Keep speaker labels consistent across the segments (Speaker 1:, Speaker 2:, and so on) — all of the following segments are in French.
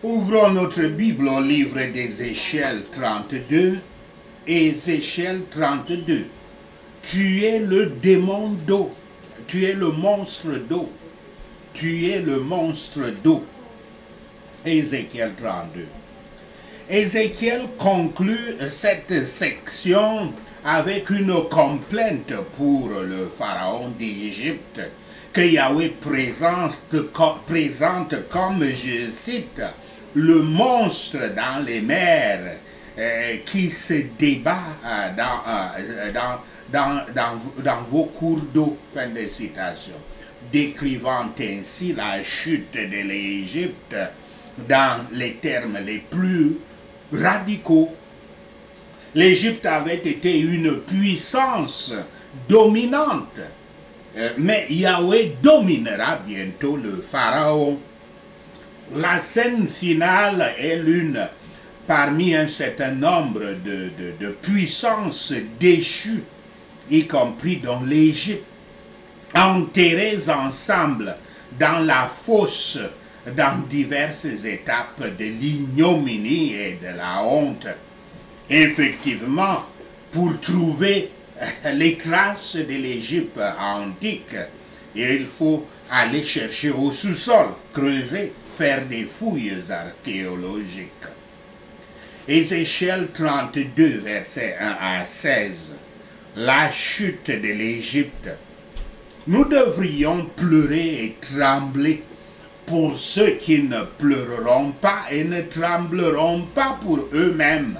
Speaker 1: Ouvrons notre Bible au livre d'Ézéchiel 32. Ézéchiel 32. Tu es le démon d'eau. Tu es le monstre d'eau. Tu es le monstre d'eau. Ézéchiel 32. Ézéchiel conclut cette section avec une complainte pour le pharaon d'Égypte que Yahweh présente comme, je cite, le monstre dans les mers qui se débat dans vos cours d'eau. Fin de citation. Décrivant ainsi la chute de l'Égypte dans les termes les plus radicaux. L'Égypte avait été une puissance dominante, mais Yahweh dominera bientôt le pharaon. La scène finale est l'une parmi un certain nombre de puissances déchues, y compris dans l'Égypte, enterrées ensemble dans la fosse dans diverses étapes de l'ignominie et de la honte. Effectivement, pour trouver les traces de l'Égypte antique, il faut aller chercher au sous-sol, creuser, faire des fouilles archéologiques. Ézéchiel 32, versets 1 à 16. La chute de l'Égypte. Nous devrions pleurer et trembler pour ceux qui ne pleureront pas et ne trembleront pas pour eux-mêmes.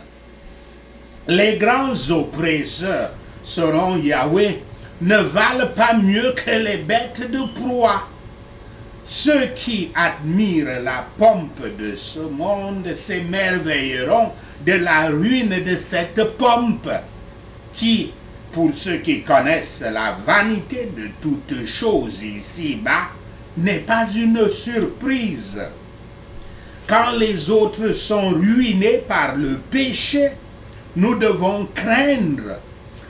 Speaker 1: Les grands oppresseurs selon Yahweh ne valent pas mieux que les bêtes de proie. Ceux qui admirent la pompe de ce monde s'émerveilleront de la ruine de cette pompe qui, pour ceux qui connaissent la vanité de toutes choses ici-bas, n'est pas une surprise. Quand les autres sont ruinés par le péché, nous devons craindre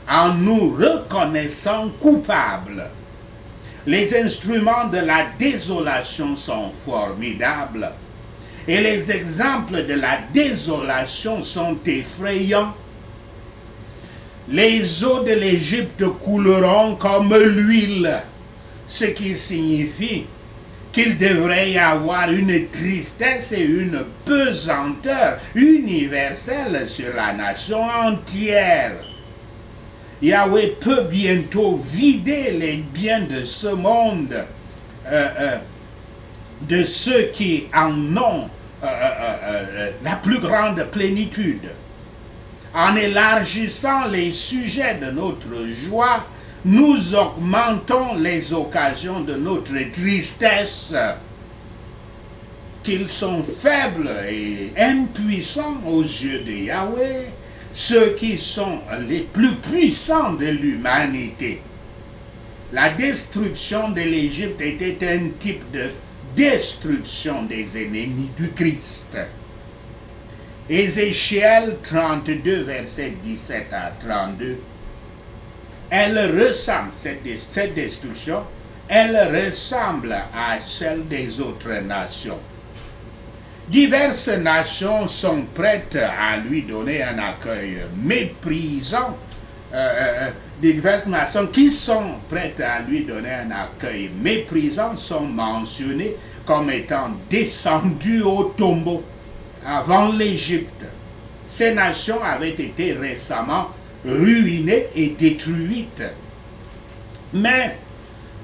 Speaker 1: en nous reconnaissant coupables. Les instruments de la désolation sont formidables et les exemples de la désolation sont effrayants. Les eaux de l'Égypte couleront comme l'huile, ce qui signifie qu'il devrait y avoir une tristesse et une pesanteur universelle sur la nation entière. Yahweh peut bientôt vider les biens de ce monde, de ceux qui en ont la plus grande plénitude. En élargissant les sujets de notre joie, nous augmentons les occasions de notre tristesse. Qu'ils sont faibles et impuissants aux yeux de Yahweh, ceux qui sont les plus puissants de l'humanité. La destruction de l'Égypte était un type de destruction des ennemis du Christ. Ézéchiel 32, versets 17 à 32. Elle ressemble, cette destruction, elle ressemble à celle des autres nations. Diverses nations sont prêtes à lui donner un accueil méprisant. Diverses nations qui sont prêtes à lui donner un accueil méprisant sont mentionnées comme étant descendues au tombeau avant l'Égypte. Ces nations avaient été récemment ruinées et détruites. Mais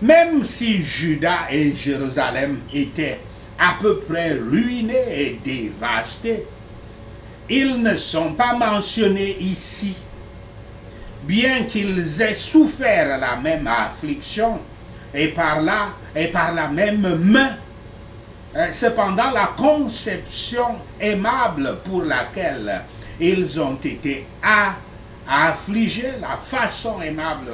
Speaker 1: même si Juda et Jérusalem étaient à peu près ruinés et dévastés, ils ne sont pas mentionnés ici. Bien qu'ils aient souffert la même affliction et par la même main, cependant la conception aimable pour laquelle ils ont été affligés, la façon aimable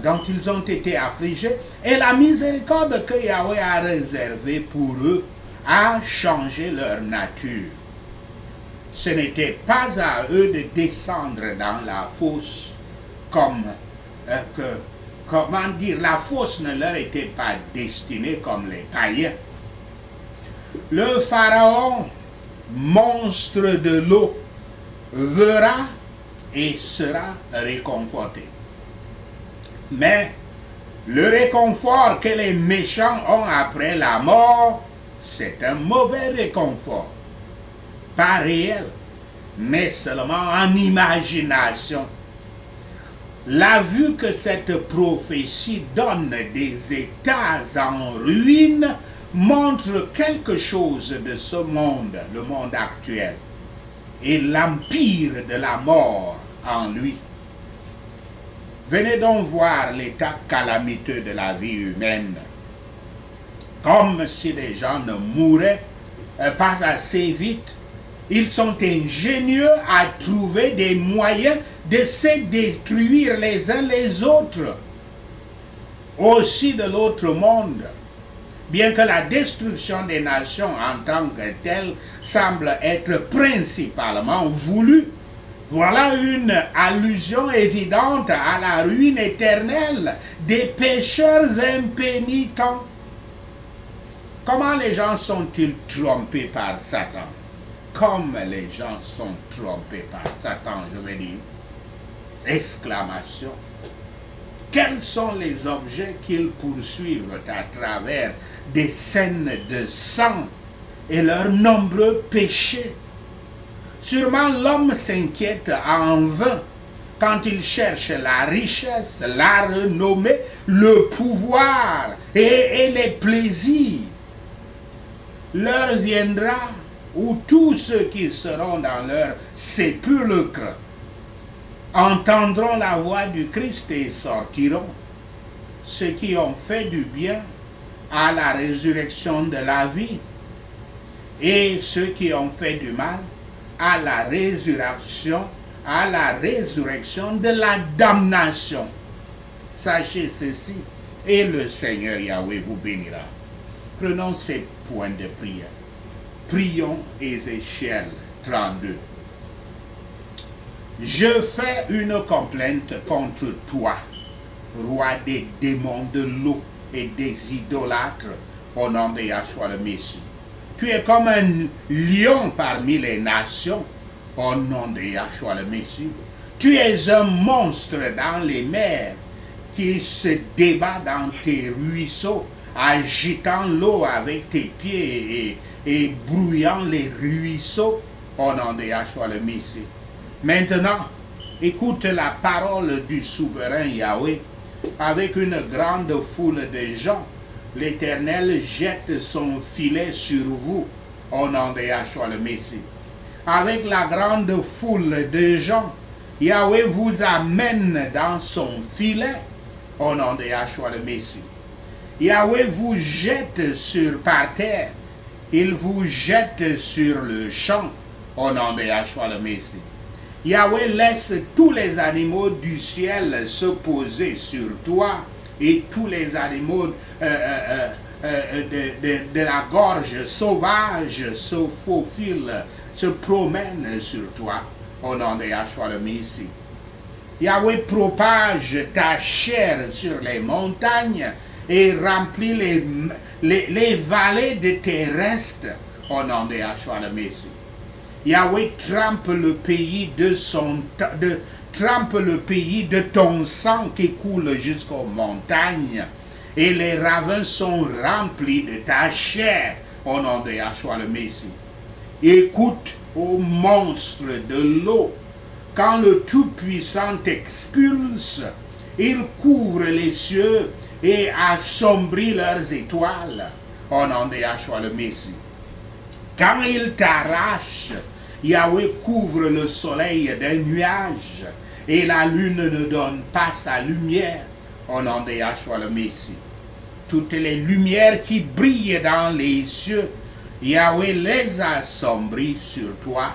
Speaker 1: dont ils ont été affligés, et la miséricorde que Yahweh a réservée pour eux a changé leur nature. Ce n'était pas à eux de descendre dans la fosse la fosse ne leur était pas destinée comme les païens. Le Pharaon, monstre de l'eau, verra et sera réconforté. Mais le réconfort que les méchants ont après la mort, c'est un mauvais réconfort. Pas réel, mais seulement en imagination. La vue que cette prophétie donne des États en ruine montre quelque chose de ce monde, le monde actuel, et l'empire de la mort en lui. Venez donc voir l'état calamiteux de la vie humaine, comme si les gens ne mouraient pas assez vite. Ils sont ingénieux à trouver des moyens de se détruire les uns les autres. Aussi de l'autre monde, bien que la destruction des nations en tant que telle semble être principalement voulue, voilà une allusion évidente à la ruine éternelle des pécheurs impénitents. Comment les gens sont-ils trompés par Satan? Comme les gens sont trompés par Satan, je veux dire. Exclamation. Quels sont les objets qu'ils poursuivent à travers des scènes de sang et leurs nombreux péchés? Sûrement l'homme s'inquiète en vain quand il cherche la richesse, la renommée, le pouvoir et les plaisirs. L'heure viendra où tous ceux qui seront dans leur sépulcre entendront la voix du Christ et sortiront. Ceux qui ont fait du bien à la résurrection de la vie et ceux qui ont fait du mal à la résurrection de la damnation. Sachez ceci et le Seigneur Yahweh vous bénira. Prenons ces points de prière. Prions Ézéchiel 32. Je fais une complainte contre toi, roi des démons de l'eau et des idolâtres, au nom de Yahshua le Messie. Tu es comme un lion parmi les nations, au nom de Yahshua le Messie. Tu es un monstre dans les mers qui se débat dans tes ruisseaux, agitant l'eau avec tes pieds et brouillant les ruisseaux, au nom de Yahshua le Messie. Maintenant, écoute la parole du souverain Yahweh. Avec une grande foule de gens, l'Éternel jette son filet sur vous, au nom de Yahshua le Messie. Avec la grande foule de gens, Yahweh vous amène dans son filet, au nom de Yahshua le Messie. Yahweh vous jette par terre, il vous jette sur le champ, au nom de Yahshua le Messie. Yahweh laisse tous les animaux du ciel se poser sur toi et tous les animaux de la gorge sauvage se faufilent, se promènent sur toi au nom de Yahshua le Messie. Yahweh propage ta chair sur les montagnes et remplit les vallées de tes restes au nom de Yahshua le Messie. Yahweh trempe le pays de ton sang qui coule jusqu'aux montagnes et les ravins sont remplis de ta chair au nom de Yahshua le Messie. Écoute, ô monstre de l'eau, quand le Tout-Puissant t'expulse, il couvre les cieux et assombrit leurs étoiles au nom de Yahshua le Messie. Quand il t'arrache, Yahweh couvre le soleil d'un nuage et la lune ne donne pas sa lumière au nom de Yahshua le Messie. Toutes les lumières qui brillent dans les cieux, Yahweh les assombrit sur toi.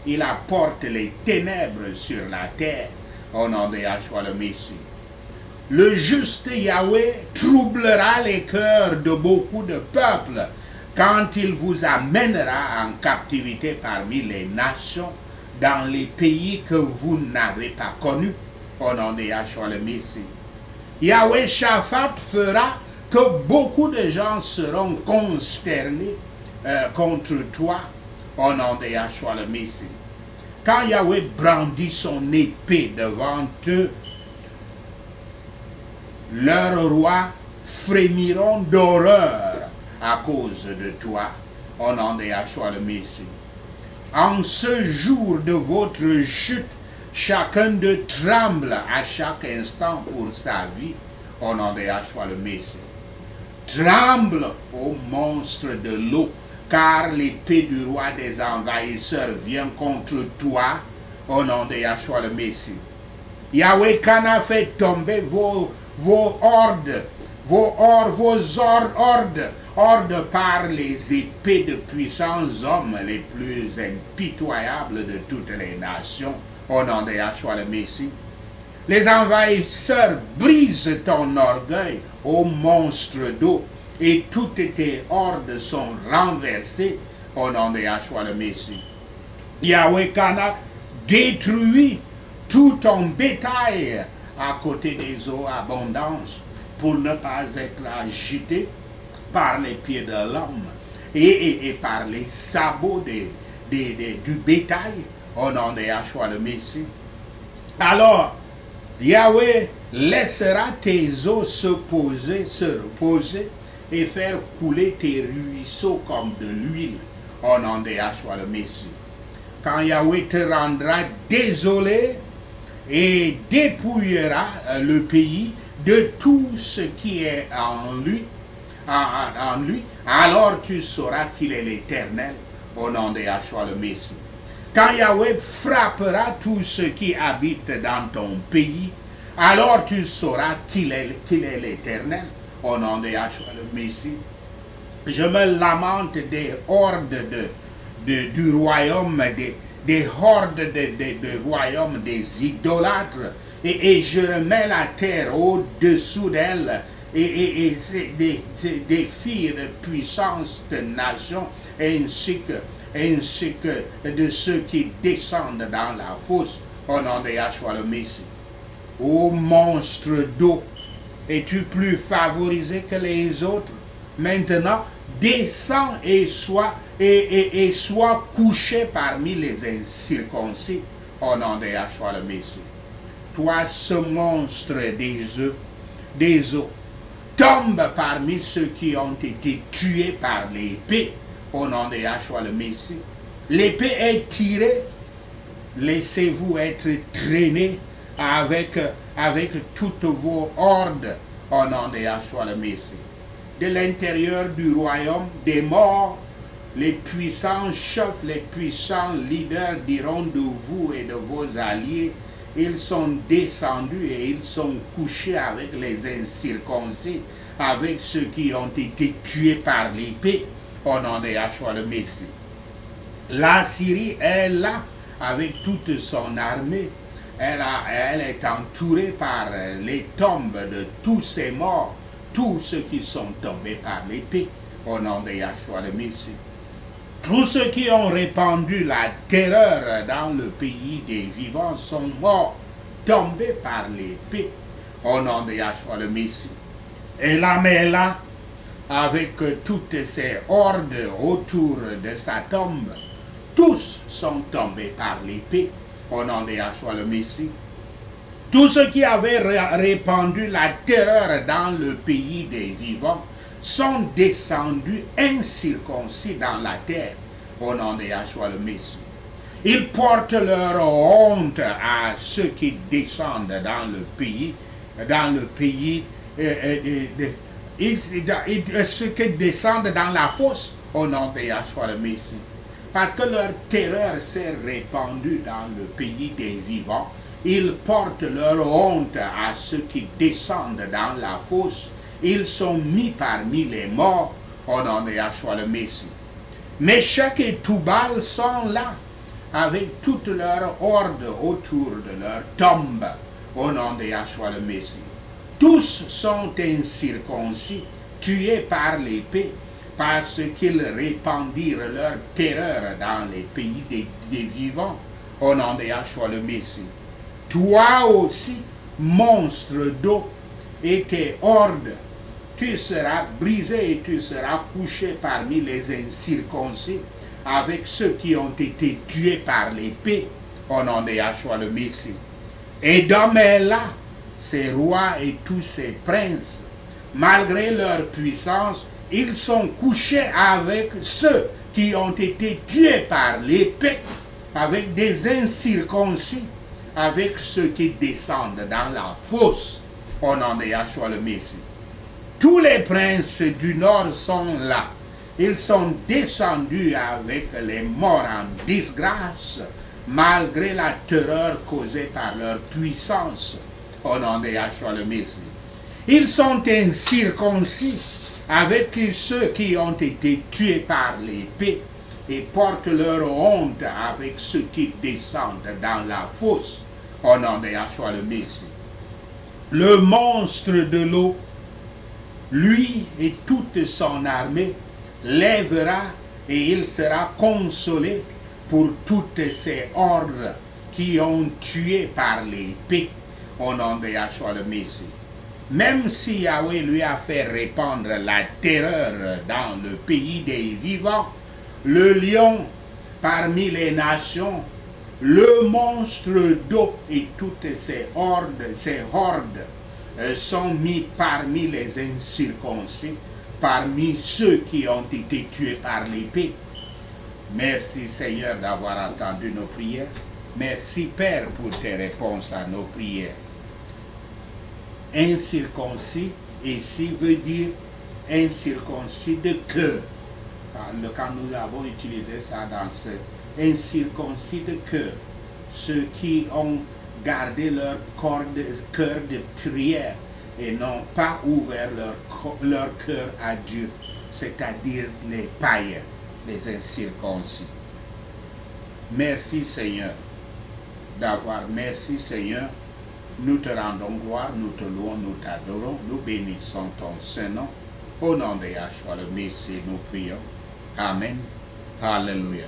Speaker 1: Il apporte les ténèbres sur la terre au nom de Yahshua le Messie. Le juste Yahweh troublera les cœurs de beaucoup de peuples quand il vous amènera en captivité parmi les nations, dans les pays que vous n'avez pas connus, au nom de Yahshua le Messie. Yahweh Shaphat fera que beaucoup de gens seront consternés contre toi au nom de Yahshua le Messie. Quand Yahweh brandit son épée devant eux, leurs rois frémiront d'horreur à cause de toi, au nom de Yahshua le Messie. En ce jour de votre chute, chacun d'eux tremble à chaque instant pour sa vie, au nom de Yahshua le Messie. Tremble, ô monstre de l'eau, car l'épée du roi des envahisseurs vient contre toi, au nom de Yahshua le Messie. Yahweh Kana fait tomber vos hordes, hordes par les épées de puissants hommes les plus impitoyables de toutes les nations, au nom de Yahshua le Messie. Les envahisseurs brisent ton orgueil, ô monstre d'eau, et toutes tes hordes sont renversées au nom de Yahshua le Messie. Yahweh Kana détruit tout ton bétail à côté des eaux abondantes pour ne pas être agité par les pieds de l'homme et par les sabots du bétail au nom de Yahshua le Messie. Alors, Yahweh laissera tes eaux se reposer et faire couler tes ruisseaux comme de l'huile au nom de Yahshua le Messie. Quand Yahweh te rendra désolé et dépouillera le pays de tout ce qui est en lui, alors tu sauras qu'il est l'Éternel au nom de Yahshua le Messie. Quand Yahweh frappera tout ce qui habite dans ton pays, alors tu sauras qu'il est l'Éternel au nom de Yahshua le Messie. Je me lamente des hordes du royaume, des hordes de royaume des idolâtres, et je remets la terre au-dessous d'elle, et des filles de puissance de nations, ainsi que de ceux qui descendent dans la fosse au nom de Yahshua le Messie. Ô monstre d'eau, es-tu plus favorisé que les autres? Maintenant, descends et sois couché parmi les incirconcis au nom de Yahshua le Messie. Toi, ce monstre des eaux, tombe parmi ceux qui ont été tués par l'épée au nom de Yahshua le Messie. L'épée est tirée, laissez-vous être traînés avec toutes vos hordes au nom de Yahshua le Messie. De l'intérieur du royaume des morts, les puissants chefs, les puissants leaders diront de vous et de vos alliés, ils sont descendus et ils sont couchés avec les incirconcis, avec ceux qui ont été tués par l'épée au nom de Yahshua le Messie. La Syrie est là avec toute son armée. Elle est entourée par les tombes de tous ces morts, tous ceux qui sont tombés par l'épée au nom de Yahshua le Messie. Tous ceux qui ont répandu la terreur dans le pays des vivants sont morts, tombés par l'épée au nom de Yahshua le Messie. Et l'âme est là avec toutes ces hordes autour de sa tombe. Tous sont tombés par l'épée au nom de Yahshua le Messie. Tous ceux qui avaient répandu la terreur dans le pays des vivants sont descendus incirconcis dans la terre au nom de Yahshua le Messie. Ils portent leur honte à ceux qui descendent dans le pays, ceux qui descendent dans la fosse au nom de Yahshua le Messie. Parce que leur terreur s'est répandue dans le pays des vivants, ils portent leur honte à ceux qui descendent dans la fosse. Ils sont mis parmi les morts au nom de Yahshua le Messie. Méchec et Toubal sont là avec toute leur horde autour de leur tombe au nom de Yahshua le Messie. Tous sont incirconcis, tués par l'épée, parce qu'ils répandirent leur terreur dans les pays des vivants au nom de Yahshua le Messie. Toi aussi, monstre d'eau, et tes hordes, tu seras brisé et tu seras couché parmi les incirconcis avec ceux qui ont été tués par l'épée au nom de Yahshua le Messie. Édom est là, ses rois et tous ses princes. Malgré leur puissance, ils sont couchés avec ceux qui ont été tués par l'épée, avec des incirconcis, avec ceux qui descendent dans la fosse au nom de Yahshua le Messie. Tous les princes du nord sont là. Ils sont descendus avec les morts en disgrâce, malgré la terreur causée par leur puissance au nom de Yahshua le Messie. Ils sont incirconcis avec ceux qui ont été tués par l'épée et portent leur honte avec ceux qui descendent dans la fosse au nom de Yahshua le Messie. Le monstre de l'eau, lui et toute son armée, lèvera et il sera consolé pour toutes ces hordes qui ont tué par l'épée au nom de Yahshua le Messie. Même si Yahweh lui a fait répandre la terreur dans le pays des vivants, le lion parmi les nations, le monstre d'eau et toutes ces hordes sont mis parmi les incirconcis, parmi ceux qui ont été tués par l'épée. Merci Seigneur d'avoir entendu nos prières. Merci Père pour tes réponses à nos prières. Incirconcis ici veut dire incirconcis de cœur. Quand nous avons utilisé ça dans ce incirconcis de cœur, ceux qui ont gardé leur cœur de prière et n'ont pas ouvert leur cœur à Dieu, c'est-à-dire les païens, les incirconcis. Merci Seigneur merci Seigneur. Nous te rendons gloire, nous te louons, nous t'adorons, nous bénissons ton Saint-Nom. Au nom de Yahshua le Messie, nous prions. Amen. Alléluia.